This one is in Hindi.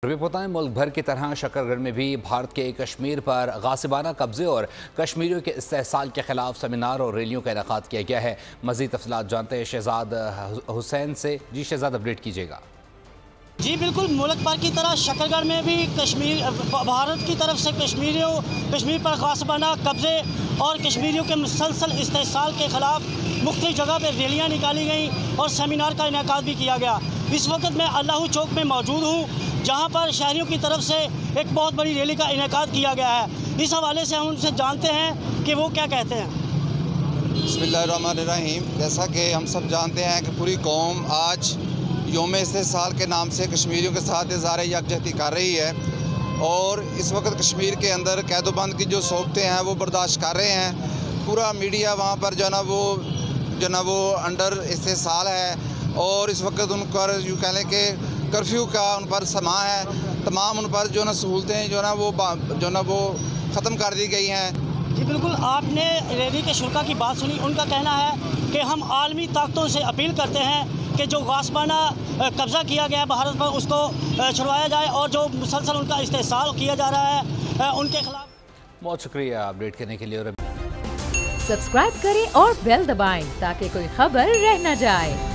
रिपोर्टें मुल्क भर की तरह शकरगढ़ में भी भारत के कश्मीर पर गासिबाना कब्जे और कश्मीरियों के इस्तेहसाल के खिलाफ सेमिनार और रैलियों का इनेकाद किया गया है। मज़ीद तफसीलात जानते हैं शहजाद हुसैन से। जी शहजाद, अपडेट कीजिएगा। जी बिल्कुल, मुल्क भर की तरह शकरगढ़ में भी भारत की तरफ से कश्मीर पर गासिबाना कब्जे और कश्मीरियों के मुसलसल इस्तेहसाल के खिलाफ मुख्तलिफ जगह पर रैलियाँ निकाली गई और सेमिनार का इनेकाद भी किया गया। इस वक्त मैं अल्लाहू चौक में मौजूद हूँ, जहाँ पर शहरियों की तरफ से एक बहुत बड़ी रैली का इनेकाद किया गया है। इस हवाले से हम उनसे जानते हैं कि वो क्या कहते हैं। बिस्मिल्लाहिर्रहमानिर्रहीम। जैसा कि हम सब जानते हैं कि पूरी कौम आज योम इस्तेहसाल के नाम से कश्मीरियों के साथ इज़हार यकजहती कर रही है और इस वक्त कश्मीर के अंदर कैदोबंद की जो सोबतें हैं वो बर्दाश्त कर रहे हैं। पूरा मीडिया वहाँ पर जो ना वो अंडर इस्तेहसाल है और इस वक्त उन पर यूँ कह लें कि कर्फ्यू का उन पर समा है। तमाम उन पर जो ना सहूलतें जो वो ख़त्म कर दी गई हैं। जी बिल्कुल, आपने रैली के शुरा की बात सुनी। उनका कहना है कि हम आलमी ताकतों से अपील करते हैं कि जो गासिबाना कब्ज़ा किया गया है भारत पर, उसको छुड़वाया जाए और जो मुसलसल उनका इस्तेहसाल किया जा रहा है उनके खिलाफ। बहुत शुक्रिया अपडेट करने के लिए। सब्सक्राइब करें और बेल दबाएं ताकि कोई खबर रह न जाए।